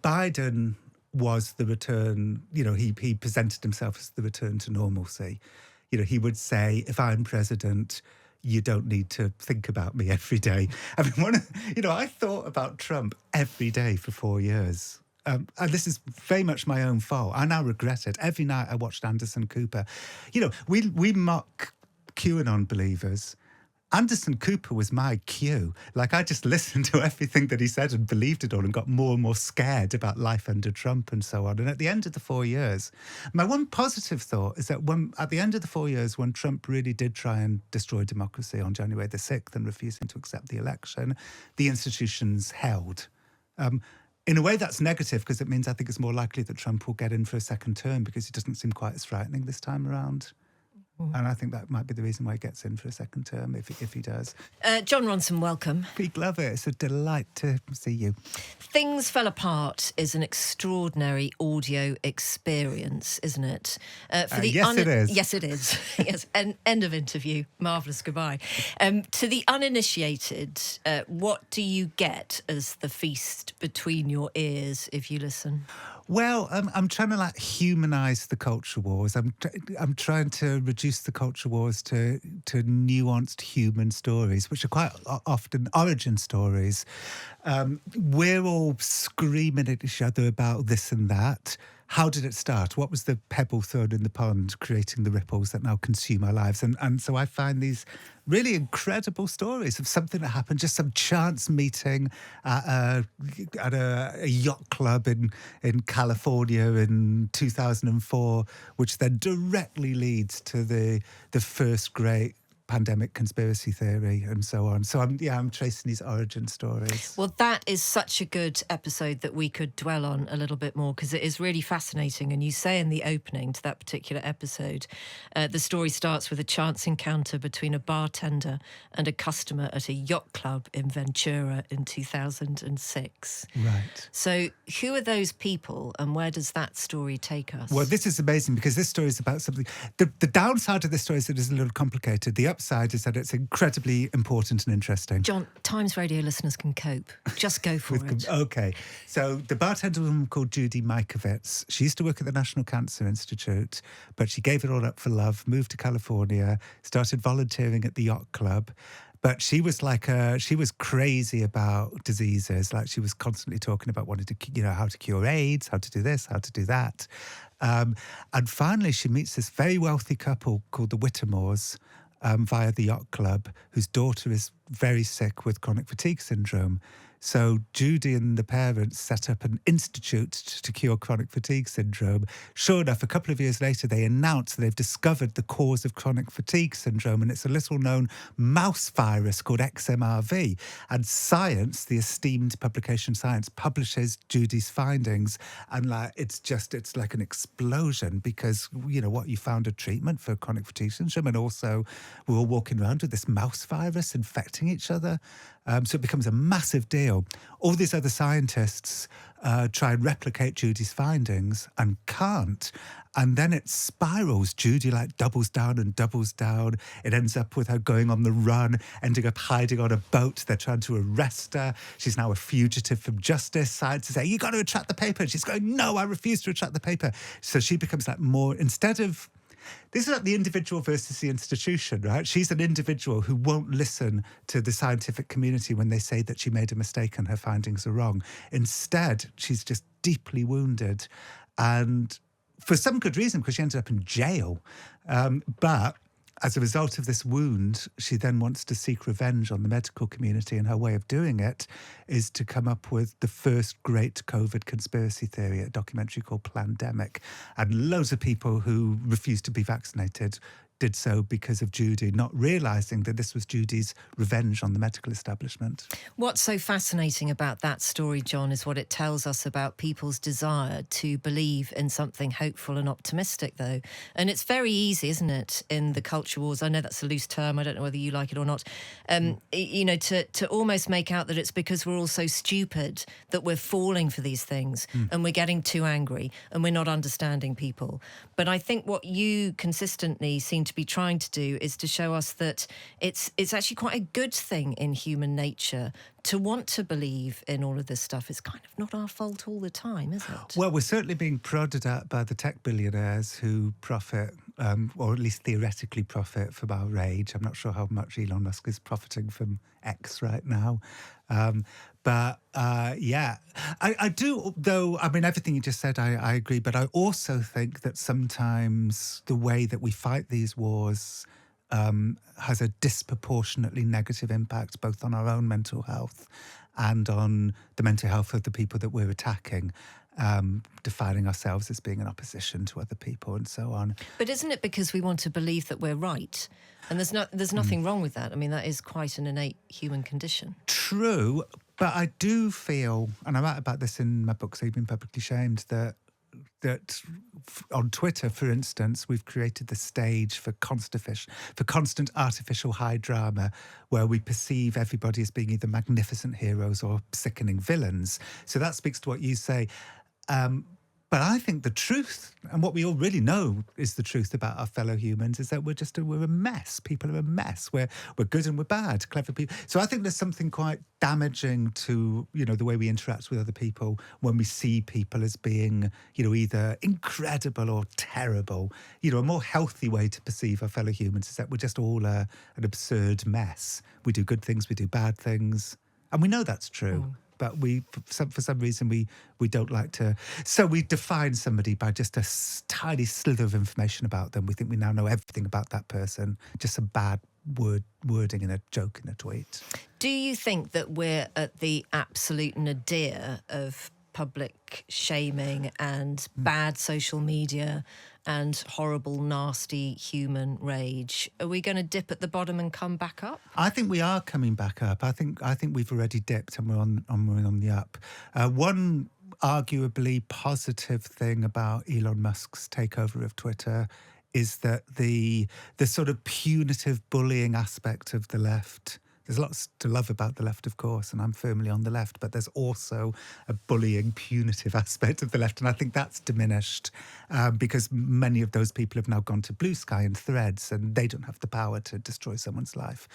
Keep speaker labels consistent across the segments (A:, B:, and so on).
A: Biden was the return, he presented himself as the return to normalcy. He would say, if I'm president, you don't need to think about me every day. I mean, I thought about Trump every day for 4 years. And this is very much my own fault. I now regret it. Every night I watched Anderson Cooper. We mock QAnon believers. Anderson Cooper was my cue. Like, I just listened to everything that he said and believed it all and got more and more scared about life under Trump and so on. And at the end of the 4 years, my one positive thought is that at the end of the 4 years, when Trump really did try and destroy democracy on January the 6th and refusing to accept the election, the institutions held. In a way, that's negative because it means I think it's more likely that Trump will get in for a second term because he doesn't seem quite as frightening this time around. And I think that might be the reason why he gets in for a second term, if he does.
B: Jon Ronson, welcome.
A: Big love it. It's a delight to see you.
B: Things Fell Apart is an extraordinary audio experience, isn't it?
A: Yes, it is.
B: Yes, it is. Yes. End of interview. Marvellous. Goodbye. To the uninitiated, what do you get as the feast between your ears if you listen?
A: Well, I'm trying to humanise the culture wars. I'm trying to reduce the culture wars to nuanced human stories, which are quite often origin stories. We're all screaming at each other about this and that. How did it start? What was the pebble thrown in the pond, creating the ripples that now consume our lives? And so I find these really incredible stories of something that happened, just some chance meeting at a yacht club in California in 2004, which then directly leads to the first great pandemic conspiracy theory and so on. So I'm tracing these origin stories.
B: Well, that is such a good episode that we could dwell on a little bit more because it is really fascinating. And you say in the opening to that particular episode, the story starts with a chance encounter between a bartender and a customer at a yacht club in Ventura in 2006.
A: Right.
B: So who are those people and where does that story take us?
A: Well, this is amazing because this story is about something. The downside of this story is that it's a little complicated. The upside is that it's incredibly important and interesting.
B: Jon, Times Radio listeners can cope. Just go for it.
A: Okay. So the bartender woman called Judy Mikovits, she used to work at the National Cancer Institute, but she gave it all up for love, moved to California, started volunteering at the yacht club. But she was she was crazy about diseases. Like, she was constantly talking about wanting to, how to cure AIDS, how to do this, how to do that. And finally, she meets this very wealthy couple called the Whittemores, via the yacht club, whose daughter is very sick with chronic fatigue syndrome. So Judy and the parents set up an institute to cure chronic fatigue syndrome. Sure enough, a couple of years later, they announced they've discovered the cause of chronic fatigue syndrome, and it's a little-known mouse virus called XMRV. And Science, the esteemed publication Science, publishes Judy's findings, and it's like an explosion because, you found a treatment for chronic fatigue syndrome, and also we're all walking around with this mouse virus infecting each other. So it becomes a massive deal. All these other scientists try and replicate Judy's findings and can't. And then it spirals. Judy doubles down and doubles down. It ends up with her going on the run, ending up hiding on a boat. They're trying to arrest her. She's now a fugitive from justice. Science is saying, you got to retract the paper. And she's going, no, I refuse to retract the paper. So she becomes more, instead of, this is like the individual versus the institution, right? She's an individual who won't listen to the scientific community when they say that she made a mistake and her findings are wrong. Instead, she's just deeply wounded, and for some good reason, because she ended up in jail. But as a result of this wound, she then wants to seek revenge on the medical community, and her way of doing it is to come up with the first great COVID conspiracy theory, a documentary called Plandemic. And loads of people who refused to be vaccinated did so because of Judy, not realising that this was Judy's revenge on the medical establishment.
B: What's so fascinating about that story, Jon, is what it tells us about people's desire to believe in something hopeful and optimistic, though. And it's very easy, isn't it, in the culture wars, I know that's a loose term, I don't know whether you like it or not, to almost make out that it's because we're all so stupid that we're falling for these things and we're getting too angry and we're not understanding people. But I think what you consistently seem to be trying to do is to show us that it's actually quite a good thing in human nature to want to believe in all of this stuff. It's kind of not our fault all the time, is it?
A: Well, we're certainly being prodded at by the tech billionaires who profit, or at least theoretically profit from our rage. I'm not sure how much Elon Musk is profiting from X right now. Yeah, I do, though, I mean, everything you just said, I agree. But I also think that sometimes the way that we fight these wars has a disproportionately negative impact both on our own mental health and on the mental health of the people that we're attacking, defining ourselves as being in opposition to other people and so on.
B: But isn't it because we want to believe that we're right? And there's nothing wrong with that. I mean, that is quite an innate human condition.
A: True, but I do feel, and I write about this in my book, So You've Been Publicly Shamed, that on Twitter, for instance, we've created the stage for constant artificial high drama where we perceive everybody as being either magnificent heroes or sickening villains. So that speaks to what you say. But I think the truth, and what we all really know is the truth about our fellow humans, is that we're a mess. People are a mess. We're good and we're bad, clever people. So I think there's something quite damaging to, the way we interact with other people when we see people as being, either incredible or terrible. A more healthy way to perceive our fellow humans is that we're just all an absurd mess. We do good things, we do bad things. And we know that's true. But for some reason, we don't like to. So we define somebody by just a tiny slither of information about them. We think we now know everything about that person. Just some bad wording in a joke in a tweet.
B: Do you think that we're at the absolute nadir of public shaming and bad social media and horrible, nasty human rage? Are we going to dip at the bottom and come back up?
A: I think we are coming back up. I think we've already dipped and we're on the up. One arguably positive thing about Elon Musk's takeover of Twitter is that the sort of punitive bullying aspect of the left. There's lots to love about the left, of course, and I'm firmly on the left, but there's also a bullying, punitive aspect of the left, and I think that's diminished because many of those people have now gone to Blue Sky and Threads, and they don't have the power to destroy someone's life.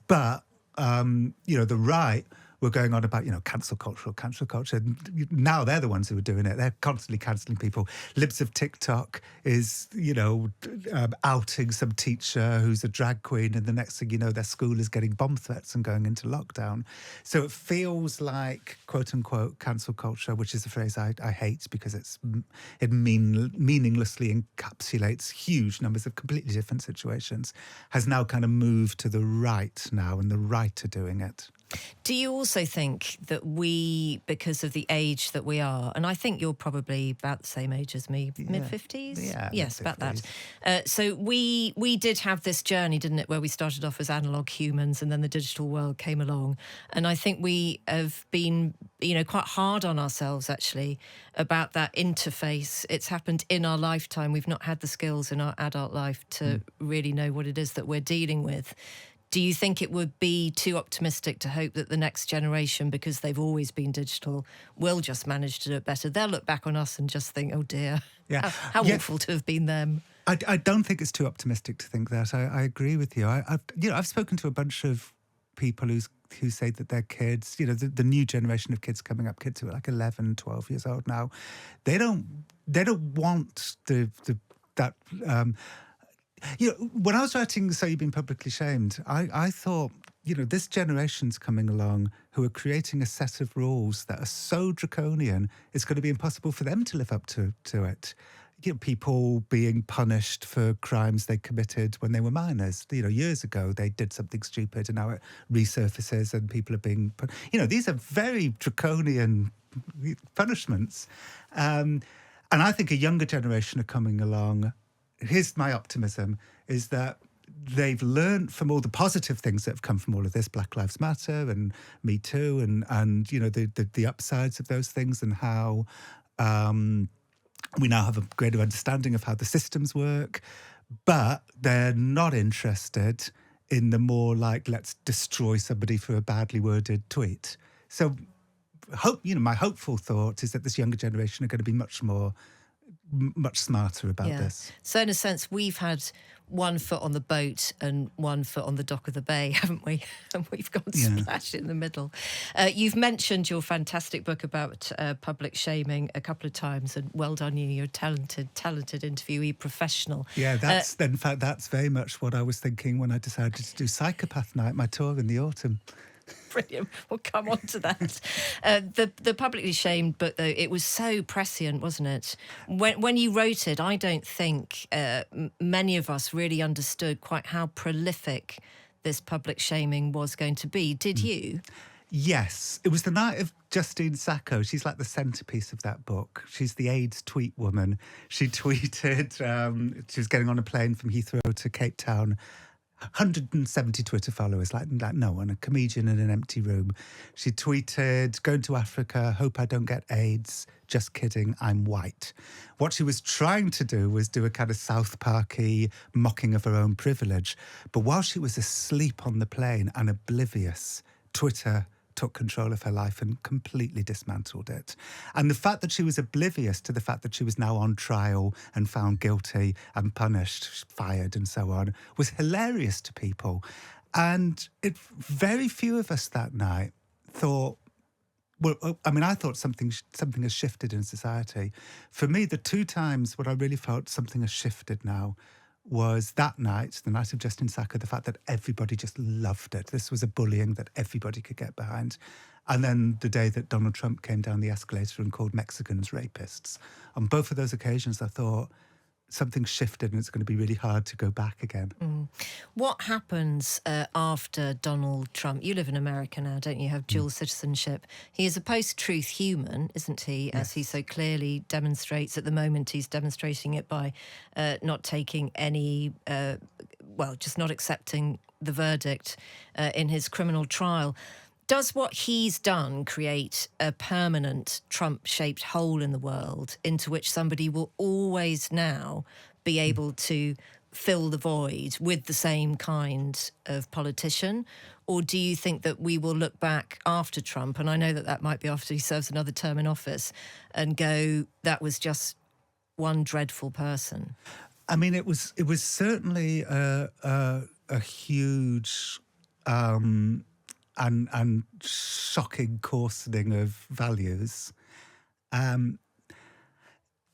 A: But, the right were going on about, cancel culture. Now they're the ones who are doing it. They're constantly cancelling people. Libs of TikTok is, outing some teacher who's a drag queen, and the next thing you know, their school is getting bomb threats and going into lockdown. So it feels like, quote unquote, cancel culture, which is a phrase I hate because it meaninglessly encapsulates huge numbers of completely different situations, has now kind of moved to the right now, and the right are doing it.
B: Do you also think that we, because of the age that we are, and I think you're probably about the same age as me, mid-50s?
A: Yeah,
B: yes,
A: mid-50s.
B: About that. So we did have this journey, didn't it, where we started off as analog humans and then the digital world came along. And I think we have been, quite hard on ourselves, actually, about that interface. It's happened in our lifetime. We've not had the skills in our adult life to really know what it is that we're dealing with. Do you think it would be too optimistic to hope that the next generation, because they've always been digital, will just manage to do it better? They'll look back on us and just think, oh dear, how awful to have been them.
A: I don't think it's too optimistic to think that. I agree with you. I've spoken to a bunch of people who say that their kids, the new generation of kids coming up, kids who are like 11, 12 years old now, they don't want that. When I was writing So You've Been Publicly Shamed, I thought, this generation's coming along who are creating a set of rules that are so draconian, it's going to be impossible for them to live up to it. People being punished for crimes they committed when they were minors. Years ago, they did something stupid and now it resurfaces and people are being these are very draconian punishments. And I think a younger generation are coming along. Here's my optimism, is that they've learned from all the positive things that have come from all of this, Black Lives Matter and Me Too, and the upsides of those things, and how we now have a greater understanding of how the systems work, but they're not interested in the more like, let's destroy somebody for a badly worded tweet. So my hopeful thought is that this younger generation are going to be much more much smarter about this.
B: So in a sense, we've had one foot on the boat and one foot on the dock of the bay, haven't we? And we've gone splash in the middle. You've mentioned your fantastic book about public shaming a couple of times, and well done you. You're a talented interviewee professional.
A: Yeah, in fact, that's very much what I was thinking when I decided to do Psychopath Night, my tour in the autumn.
B: Brilliant. We'll come on to that. The publicly shamed book, though, it was so prescient, wasn't it? When you wrote it, I don't think many of us really understood quite how prolific this public shaming was going to be. Did you?
A: Yes. It was the night of Justine Sacco. She's like the centrepiece of that book. She's the AIDS tweet woman. She tweeted, she was getting on a plane from Heathrow to Cape Town, 170 Twitter followers, like no one, a comedian in an empty room. She tweeted, going to Africa, hope I don't get AIDS. Just kidding, I'm white. What she was trying to do was do a kind of South Parky mocking of her own privilege. But while she was asleep on the plane and oblivious, Twitter took control of her life and completely dismantled it. And the fact that she was oblivious to the fact that she was now on trial and found guilty and punished, fired and so on, was hilarious to people. And very few of us that night thought, well, I mean, I thought something has shifted in society. For me, the two times when I really felt something has shifted now was that night, the night of Justine Sacco, the fact that everybody just loved it. This was a bullying that everybody could get behind. And then the day that Donald Trump came down the escalator and called Mexicans rapists. On both of those occasions, I thought something shifted and it's going to be really hard to go back again.
B: What happens after Donald Trump? You live in America now, don't you? Have dual citizenship. He is a post-truth human, isn't he? As he so clearly demonstrates at the moment. He's demonstrating it by not taking any, just not accepting the verdict in his criminal trial. Does what he's done create a permanent Trump-shaped hole in the world into which somebody will always now be able to fill the void with the same kind of politician? Or do you think that we will look back after Trump, and I know that might be after he serves another term in office, and go, that was just one dreadful person?
A: I mean, it was certainly a huge and shocking coarsening of values. I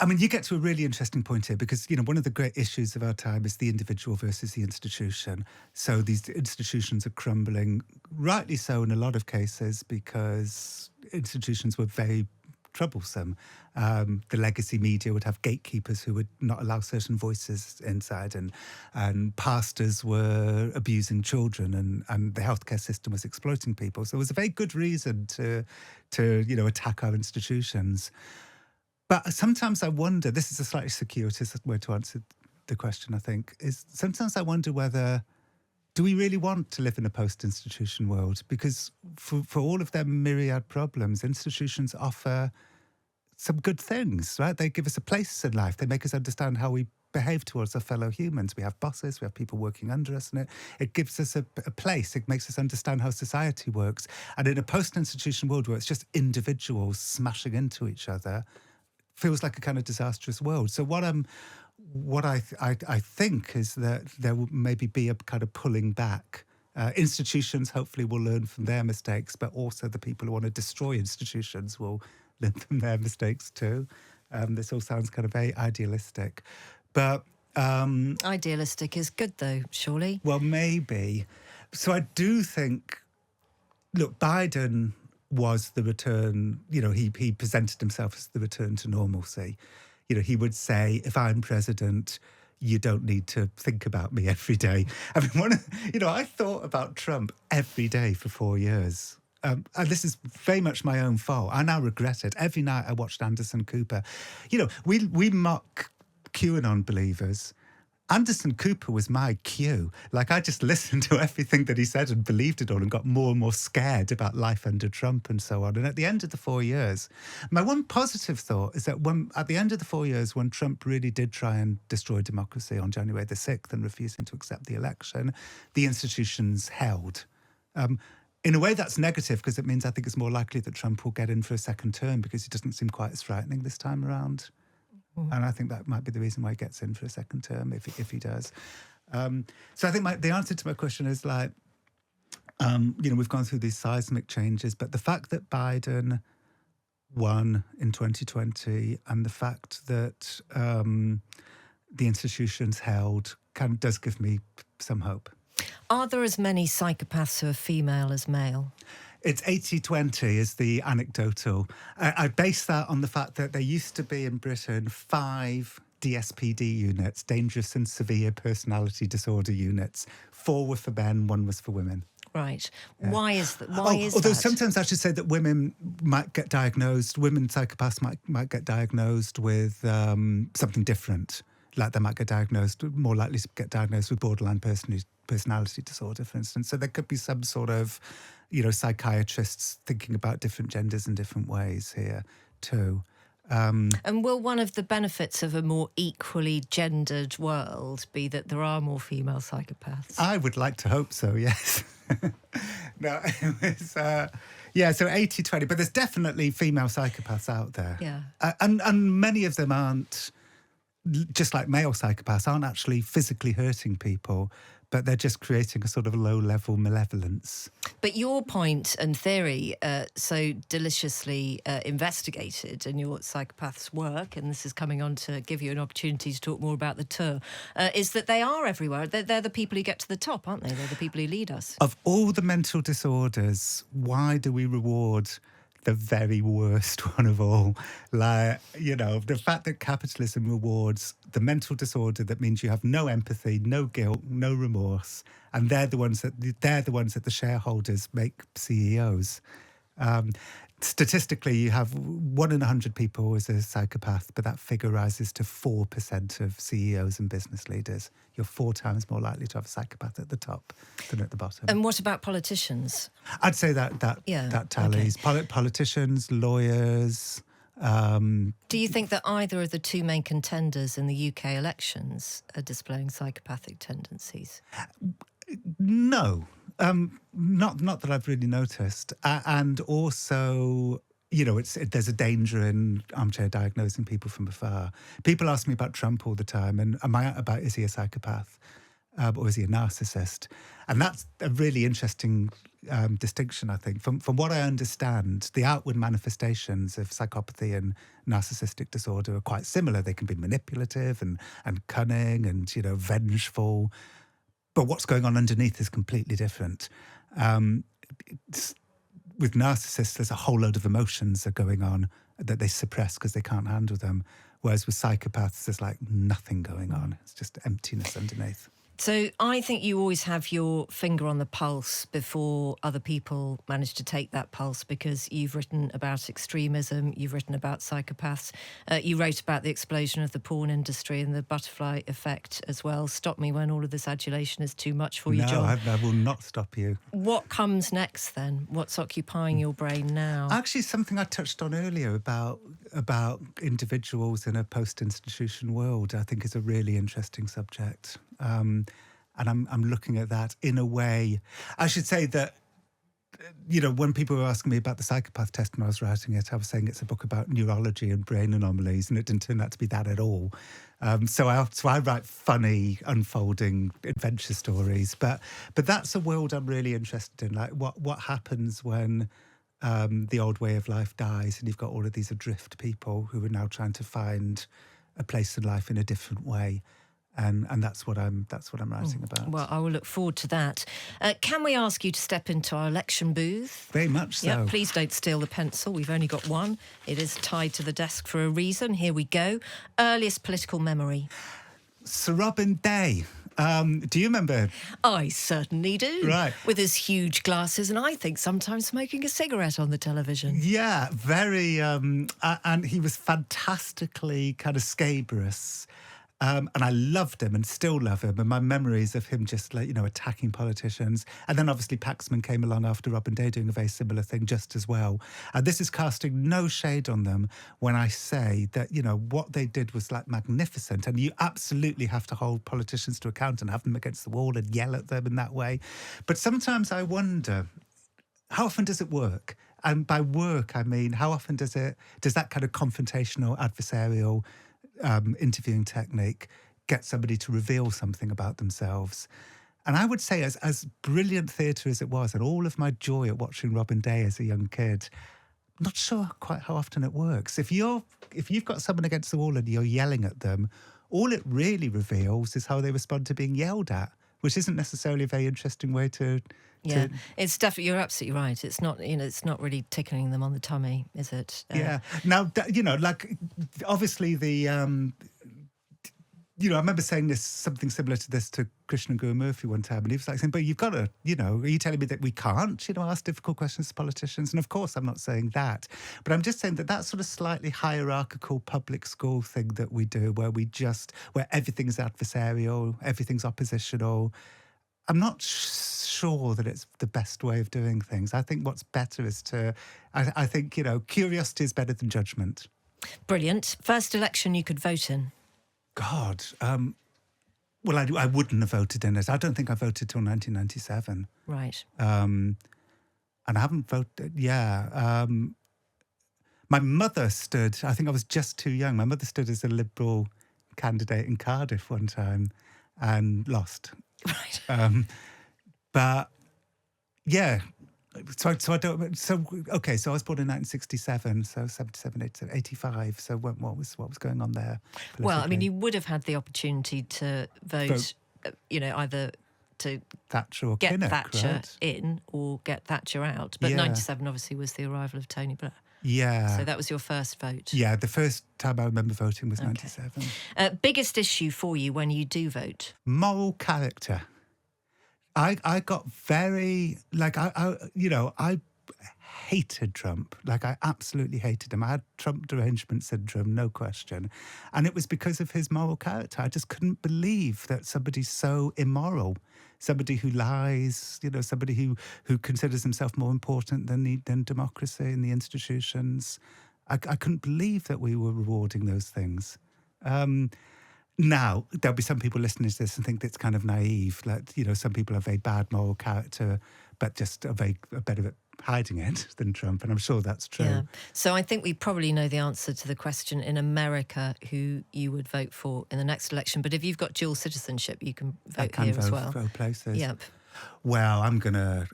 A: mean, you get to a really interesting point here because, you know, one of the great issues of our time is the individual versus the institution. So these institutions are crumbling, rightly so in a lot of cases, because institutions were very troublesome. The legacy media would have gatekeepers who would not allow certain voices inside, and pastors were abusing children, and the healthcare system was exploiting people. So it was a very good reason to attack our institutions. But sometimes I wonder, this is a slightly circuitous way to answer the question, I think, is sometimes I wonder whether, do we really want to live in a post-institution world? Because for all of their myriad problems, institutions offer some good things, right? They give us a place in life. They make us understand how we behave towards our fellow humans. We have bosses, we have people working under us, and it gives us a place. It makes us understand how society works. And in a post-institution world where it's just individuals smashing into each other, feels like a kind of disastrous world. So what I think is that there will maybe be a kind of pulling back. Institutions hopefully will learn from their mistakes, but also the people who want to destroy institutions will learn from their mistakes too. This all sounds kind of very idealistic. But
B: idealistic is good, though, surely.
A: Well, maybe. So I do think, look, Biden was the return, he presented himself as the return to normalcy. He would say, if I'm president, you don't need to think about me every day. I mean, I thought about Trump every day for 4 years. And this is very much my own fault. I now regret it. Every night I watched Anderson Cooper. We mock QAnon believers. Anderson Cooper was my cue. Like, I just listened to everything that he said and believed it all and got more and more scared about life under Trump and so on. And at the end of the 4 years, my one positive thought is that at the end of the 4 years, when Trump really did try and destroy democracy on January the 6th and refusing to accept the election, the institutions held. In a way, that's negative because it means I think it's more likely that Trump will get in for a second term because he doesn't seem quite as frightening this time around. And I think that might be the reason why he gets in for a second term, if he does. So I think the answer to my question is like, we've gone through these seismic changes, but the fact that Biden won in 2020 and the fact that the institutions held does give me some hope.
B: Are there as many psychopaths who are female as male?
A: It's 80-20 is the anecdotal. I base that on the fact that there used to be in Britain 5 DSPD units, dangerous and severe personality disorder units. 4 were for men, 1 was for women.
B: Right.
A: Yeah.
B: Why is that?
A: Although sometimes I should say that women might get diagnosed, women psychopaths might get diagnosed with something different. Like they might get diagnosed, more likely to get diagnosed with borderline personality disorder, for instance. So there could be some sort of, psychiatrists thinking about different genders in different ways here too.
B: And will one of the benefits of a more equally gendered world be that there are more female psychopaths?
A: I would like to hope so, yes. No, it was, so 80-20, but there's definitely female psychopaths out there.
B: Yeah.
A: And many of them aren't, just like male psychopaths, aren't actually physically hurting people, but they're just creating a sort of low-level malevolence.
B: But your point and theory, so deliciously investigated in your Psychopaths work, and this is coming on to give you an opportunity to talk more about the tour, is that they are everywhere. They're the people who get to the top, aren't they? They're the people who lead us.
A: Of all the mental disorders, why do we reward the very worst one of all? Like, the fact that capitalism rewards the mental disorder that means you have no empathy, no guilt, no remorse, and they're the ones that the shareholders make CEOs. Statistically, you have 1 in 100 people is a psychopath, but that figure rises to 4% of CEOs and business leaders. You're 4 times more likely to have a psychopath at the top than at the bottom.
B: And what about politicians?
A: I'd say that tallies. Okay. Politicians, lawyers.
B: Do you think that either of the 2 main contenders in the UK elections are displaying psychopathic tendencies?
A: No. Not that I've really noticed. And also, there's a danger in armchair diagnosing people from afar. People ask me about Trump all the time, and is he a psychopath? Or is he a narcissist? And that's a really interesting distinction, I think. From what I understand, the outward manifestations of psychopathy and narcissistic disorder are quite similar. They can be manipulative and cunning and, vengeful. But what's going on underneath is completely different. With narcissists, there's a whole load of emotions that are going on that they suppress because they can't handle them. Whereas with psychopaths, there's like nothing going on. It's just emptiness underneath.
B: So I think you always have your finger on the pulse before other people manage to take that pulse, because you've written about extremism, you've written about psychopaths, you wrote about the explosion of the porn industry and the butterfly effect as well. Stop me when all of this adulation is too much for you, Jon.
A: No, I will not stop you.
B: What comes next then? What's occupying your brain now?
A: Actually, something I touched on earlier about individuals in a post-institution world, I think is a really interesting subject. And I'm looking at that in a way. I should say that, when people were asking me about the psychopath test when I was writing it, I was saying it's a book about neurology and brain anomalies, and it didn't turn out to be that at all. So I write funny, unfolding adventure stories. But that's a world I'm really interested in. Like what happens when the old way of life dies, and you've got all of these adrift people who are now trying to find a place in life in a different way. And that's what I'm writing about.
B: Well, I will look forward to that. Can we ask you to step into our election booth?
A: Very much so.
B: Yeah, please don't steal the pencil. We've only got one. It is tied to the desk for a reason. Here we go. Earliest political memory.
A: Sir Robin Day. Do you remember?
B: I certainly do.
A: Right.
B: With his huge glasses, and I think sometimes smoking a cigarette on the television.
A: Yeah, very. And he was fantastically kind of scabrous. And I loved him and still love him. And my memories of him just attacking politicians. And then obviously Paxman came along after Robin Day doing a very similar thing just as well. And this is casting no shade on them when I say that, what they did was like magnificent. And you absolutely have to hold politicians to account and have them against the wall and yell at them in that way. But sometimes I wonder, how often does it work? And by work, I mean, how often does that kind of confrontational, adversarial interviewing technique, get somebody to reveal something about themselves. And I would say, as brilliant theatre as it was, and all of my joy at watching Robin Day as a young kid, I'm not sure quite how often it works. If you've got someone against the wall and you're yelling at them, all it really reveals is how they respond to being yelled at, which isn't necessarily a very interesting way to.
B: Yeah, it's definitely, you're absolutely right. It's not, it's not really tickling them on the tummy, is it?
A: Yeah. Now, like, obviously I remember saying something similar to this to Krishnan Guru-Murthy one time, and he was like saying, but you've got to, are you telling me that we can't, ask difficult questions to politicians? And of course, I'm not saying that. But I'm just saying that sort of slightly hierarchical public school thing that we do, where everything's adversarial, everything's oppositional, I'm not sure that it's the best way of doing things. I think what's better is I think, curiosity is better than judgment.
B: Brilliant. First election you could vote in?
A: God. Well, I wouldn't have voted in it. I don't think I voted till 1997.
B: Right.
A: And I haven't voted, my mother stood, I think I was just too young. My mother stood as a Liberal candidate in Cardiff one time and lost.
B: Right.
A: But yeah, so I don't. So okay, so I was born in 1967, so 77, 87, 85. So what was going on there?
B: Well, I mean, you would have had the opportunity to vote, either to
A: Thatcher or
B: get
A: Kinnock,
B: Thatcher
A: right?
B: in or get Thatcher out. But 97 obviously was the arrival of Tony Blair.
A: Yeah.
B: So that was your first vote.
A: Yeah, the first time I remember voting was 97.
B: Biggest issue for you when you do vote?
A: Moral character. I got very, I hated Trump. Like, I absolutely hated him. I had Trump derangement syndrome, no question. And it was because of his moral character. I just couldn't believe that somebody so immoral, somebody who lies, somebody who considers himself more important than democracy and the institutions. I couldn't believe that we were rewarding those things. Now, there'll be some people listening to this and think that's kind of naive. Like, some people have very bad moral character, but just are better at hiding it than Trump. And I'm sure that's true.
B: Yeah. So I think we probably know the answer to the question in America who you would vote for in the next election. But if you've got dual citizenship, you can vote here as well.
A: Vote places.
B: Yep.
A: Well, I'm gonna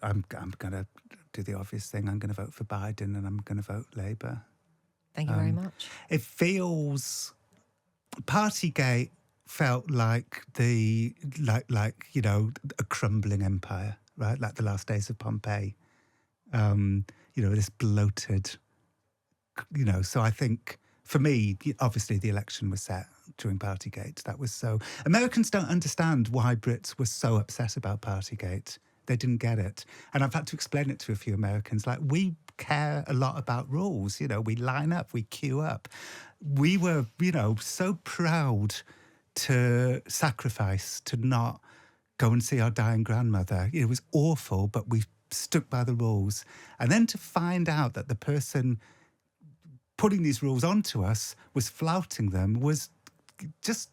A: do the obvious thing. I'm gonna vote for Biden, and I'm gonna vote Labour.
B: Thank you very much.
A: It feels Partygate felt like a crumbling empire, right? Like the last days of Pompeii. This bloated, So I think for me, obviously the election was set during Partygate. That was so. Americans don't understand why Brits were so upset about Partygate. They didn't get it, and I've had to explain it to a few Americans. Like, we care a lot about rules. We line up, we queue up. We were, so proud to sacrifice, to not go and see our dying grandmother. It was awful, but we stuck by the rules. And then to find out that the person putting these rules onto us was flouting them was just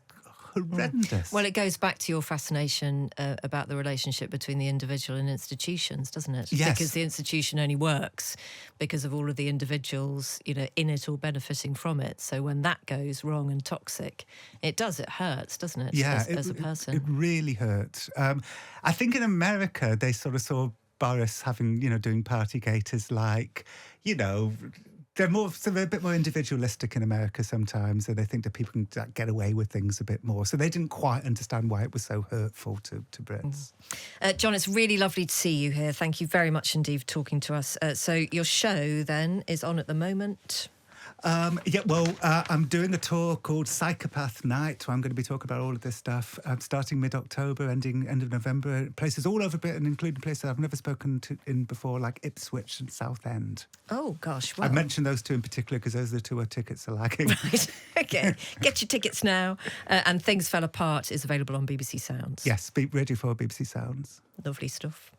A: horrendous.
B: Well, it goes back to your fascination about the relationship between the individual and institutions, doesn't it?
A: Yes.
B: Because the institution only works because of all of the individuals, in it or benefiting from it. So when that goes wrong and toxic, it hurts, doesn't it?
A: Yeah,
B: as a person.
A: It really hurt. I think in America, they sort of saw Boris having, doing Partygate as like, they're a bit more individualistic in America sometimes, and they think that people can get away with things a bit more. So they didn't quite understand why it was so hurtful to Brits.
B: John, it's really lovely to see you here. Thank you very much indeed for talking to us. So your show then is on at the moment. I'm doing a tour called Psychopath Night, where I'm going to be talking about all of this stuff, starting mid-October, ending end of November. Places all over Britain, including places I've never spoken to in before, like Ipswich and Southend. Oh, gosh. Well.
A: I mentioned those two in particular because those are the two where tickets are lagging.
B: Right. Okay. Get your tickets now. And Things Fell Apart is available on BBC Sounds.
A: Yes, Radio 4, BBC Sounds.
B: Lovely stuff.